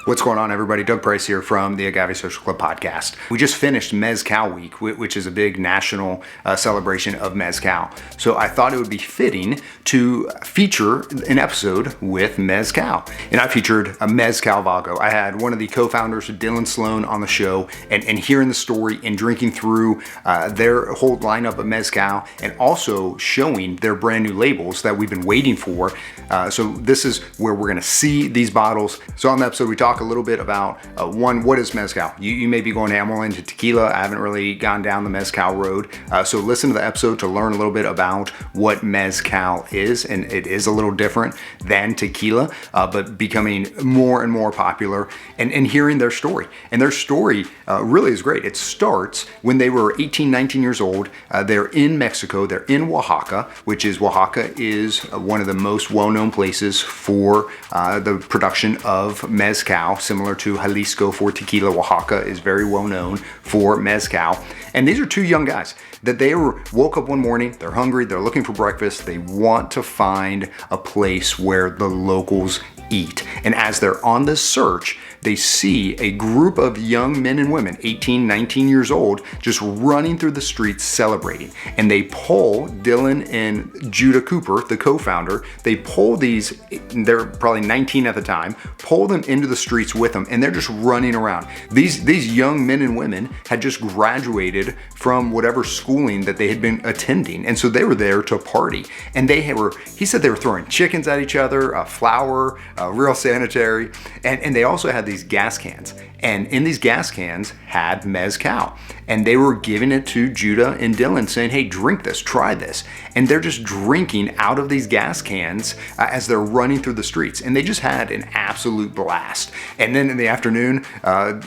What's going on, everybody? Doug Price here from the Agave Social Club podcast. We just finished Mezcal Week, which is a big national celebration of Mezcal. So I thought it would be fitting to feature an episode with Mezcal. And I featured a Mezcal Vago. I had one of the co-founders, Dylan Sloan, on the show, and hearing the story and drinking through their whole lineup of Mezcal, and also showing their brand new labels that we've been waiting for. So this is where we're gonna see these bottles. So on the episode, we talk a little bit about one, what is Mezcal? You may be going more into tequila. I haven't really gone down the Mezcal road. So listen to the episode to learn a little bit about what Mezcal is, and it is a little different than tequila, but becoming more and more popular, and hearing their story. And their story really is great. It starts when they were 18, 19 years old. They're in Mexico. They're in Oaxaca, which is one of the most well-known places for the production of Mezcal, similar to Jalisco for tequila. Oaxaca is very well known for Mezcal. And these are two young guys that woke up one morning, they're hungry, they're looking for breakfast, they want to find a place where the locals eat. And as they're on this search, they see a group of young men and women, 18, 19 years old, just running through the streets celebrating. And they pull Dylan and Judah Cooper, the co-founder, they pull these, they're probably 19 at the time, pull them into the streets with them, and they're just running around. These young men and women had just graduated from whatever schooling that they had been attending. And so they were there to party. And he said they were throwing chickens at each other, flour, real sanitary. And they also had these gas cans. And in these gas cans had Mezcal. And they were giving it to Judah and Dylan, saying, hey, drink this, try this. And they're just drinking out of these gas cans as they're running through the streets. And they just had an absolute blast. And then in the afternoon,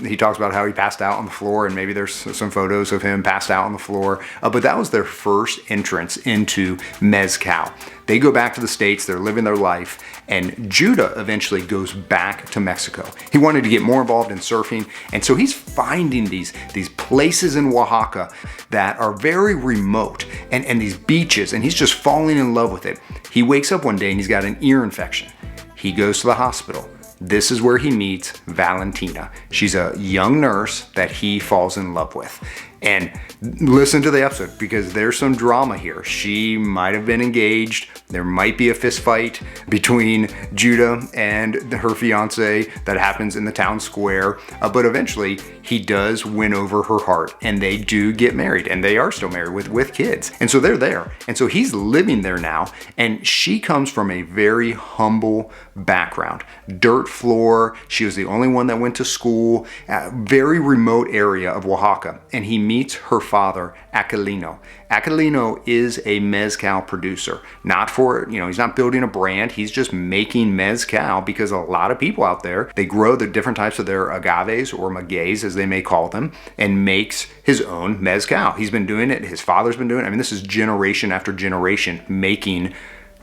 he talks about how he passed out on the floor, and maybe there's some photos of him passed out on the floor. But that was their first entrance into Mezcal. They go back to the States, they're living their life, and Judah eventually goes back to Mexico. He wanted to get more involved in surfing, and so he's finding these places in Oaxaca that are very remote, and these beaches, and he's just falling in love with it. He wakes up one day and he's got an ear infection. He goes to the hospital. This is where he meets Valentina. She's a young nurse that he falls in love with. And listen to the episode, because there's some drama here. She might have been engaged. There might be a fist fight between Judah and her fiance that happens in the town square. But eventually he does win over her heart, and they do get married, and they are still married with kids. And so they're there. And so he's living there now. And she comes from a very humble background. Dirt floor. She was the only one that went to school. Very remote area of Oaxaca. And he meets her father, Aquilino. Aquilino is a Mezcal producer. Not for, he's not building a brand. He's just making Mezcal because a lot of people out there, they grow the different types of their agaves, or magueys as they may call them, and makes his own Mezcal. He's been doing it. His father's been doing it. I mean, this is generation after generation making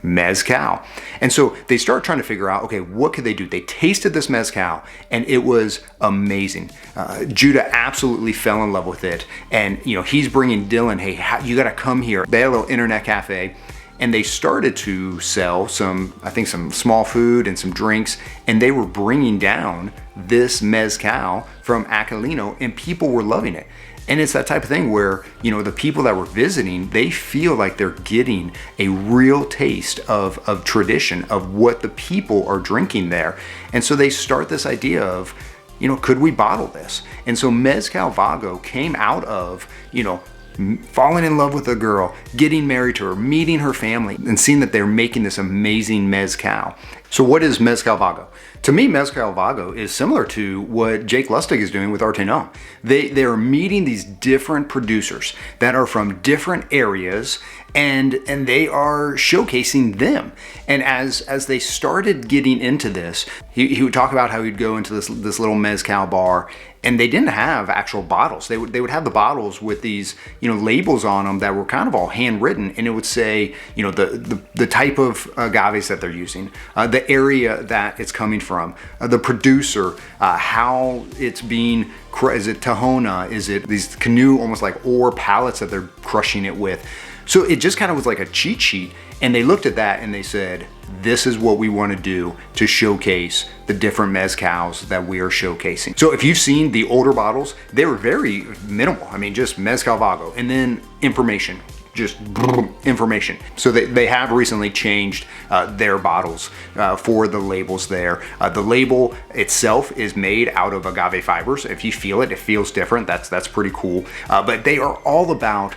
Mezcal. And so they start trying to figure out, okay, what could they do? They tasted this Mezcal, and it was amazing. Judah absolutely fell in love with it. And, he's bringing Dylan, hey, you got to come here. They had a little internet cafe, and they started to sell some small food and some drinks, and they were bringing down this Mezcal from Aquilino, and people were loving it. And it's that type of thing where, the people that were visiting, they feel like they're getting a real taste of tradition, of what the people are drinking there. And so they start this idea of, could we bottle this? And so Mezcal Vago came out of, falling in love with a girl, getting married to her, meeting her family, and seeing that they're making this amazing Mezcal. So what is Mezcal Vago? To me, Mezcal Vago is similar to what Jake Lustig is doing with Artenon. They are meeting these different producers that are from different areas, and they are showcasing them. And as they started getting into this, he would talk about how he'd go into this little Mezcal bar, and they didn't have actual bottles. They would have the bottles with these labels on them that were kind of all handwritten, and it would say the type of agaves that they're using, the area that it's coming from, the producer, how it's being, is it Tahona, is it these canoe almost like ore pallets that they're crushing it with. So it just kind of was like a cheat sheet, and they looked at that and they said, this is what we want to do to showcase the different mezcals that we are showcasing. So if you've seen the older bottles, they were very minimal. I mean, just Mezcal Vago, and then information. Just information. So they have recently changed their bottles for the labels there. The label itself is made out of agave fibers. If you feel it, it feels different. That's pretty cool. But they are all about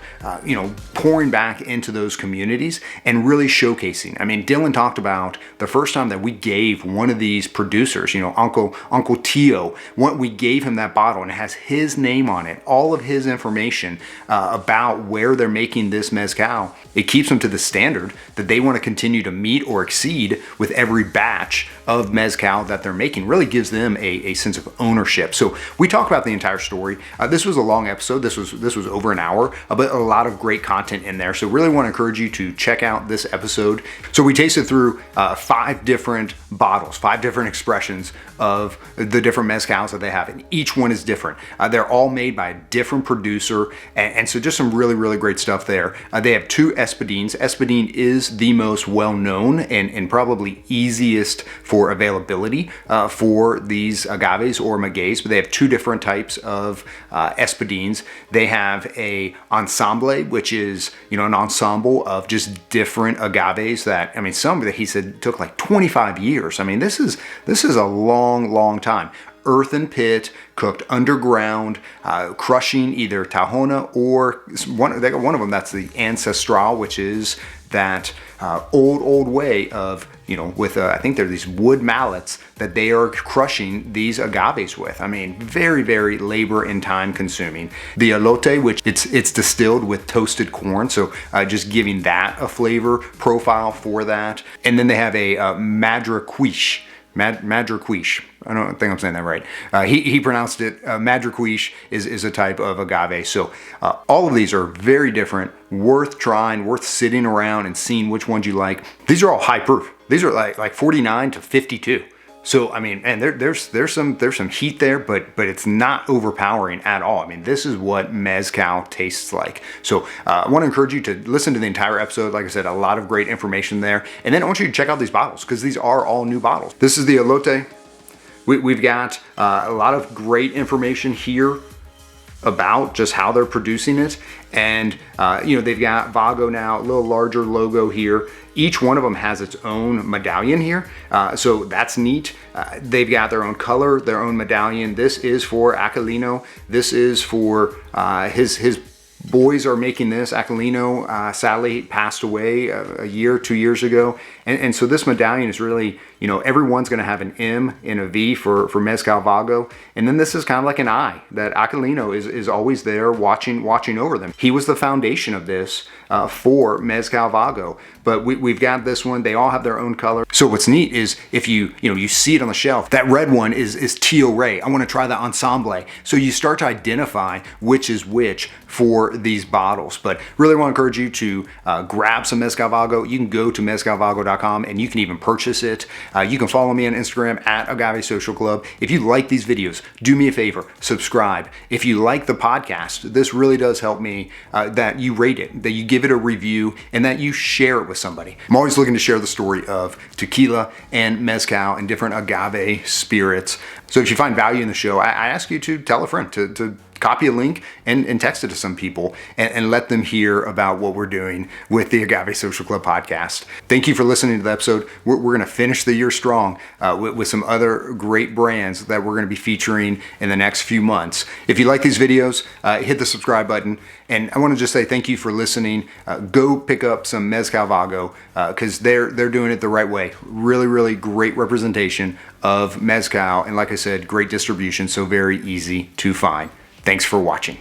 pouring back into those communities and really showcasing. I mean, Dylan talked about the first time that we gave one of these producers, Uncle Tio, we gave him that bottle, and it has his name on it, all of his information about where they're making this mezcal. It keeps them to the standard that they want to continue to meet or exceed with every batch of mezcal that they're making. Really gives them a sense of ownership. So we talk about the entire story. This was a long episode. This was over an hour, but a lot of great content in there. So really want to encourage you to check out this episode. So we tasted through 5 different bottles, 5 different expressions of the different mezcals that they have, and each one is different. They're all made by a different producer, and so just some really, really great stuff there. They have 2 espadines. Espadine is the most well-known and probably easiest for availability for these agaves or magueys, but they have 2 different types of espadines. They have a ensemble, which is an ensemble of just different agaves that, I mean, some that he said took like 25 years. I mean, this is a long time. Earthen pit, cooked underground, crushing either Tahona or one of them that's the Ancestral, which is that old way of, with I think they're these wood mallets that they are crushing these agaves with. I mean, very, very labor and time consuming. The elote, which it's distilled with toasted corn, so just giving that a flavor profile for that. And then they have a Madriquiche. Madriquiche. I don't think I'm saying that right. He pronounced it. Madriquiche is a type of agave. So all of these are very different, worth trying, worth sitting around and seeing which ones you like. These are all high proof. These are like 49 to 52. So I mean, and there's some heat there, but it's not overpowering at all. I mean, this is what mezcal tastes like. So I want to encourage you to listen to the entire episode. Like I said, a lot of great information there. And then I want you to check out these bottles because these are all new bottles. This is the elote. We've got a lot of great information here about just how they're producing it. And they've got Vago now, a little larger logo here. Each one of them has its own medallion here, so that's neat. They've got their own color, their own medallion. This is for Aquilino. This is for his boys are making this. Aquilino sadly passed away a year, 2 years ago. And so this medallion is really, everyone's going to have an M and a V for Mezcal Vago. And then this is kind of like an I that Aquilino is always there watching over them. He was the foundation of this for Mezcal Vago. But we've got this one. They all have their own color. So what's neat is if you see it on the shelf, that red one is Tio Rey. I want to try the ensemble. So you start to identify which is which for these bottles. But really want to encourage you to grab some Mezcal Vago. You can go to mezcalvago.com and you can even purchase it. You can follow me on Instagram at Agave Social Club. If you like these videos, do me a favor, subscribe. If you like the podcast, this really does help me that you rate it, that you give it a review, and that you share it with somebody. I'm always looking to share the story of tequila and mezcal and different agave spirits. So if you find value in the show, I ask you to tell a friend to copy a link and text it to some people and let them hear about what we're doing with the Agave Social Club podcast. Thank you for listening to the episode. We're going to finish the year strong with some other great brands that we're going to be featuring in the next few months. If you like these videos, hit the subscribe button. And I want to just say thank you for listening. Go pick up some Mezcal Vago because they're doing it the right way. Really, really great representation of mezcal. And like I said, great distribution, so very easy to find. Thanks for watching.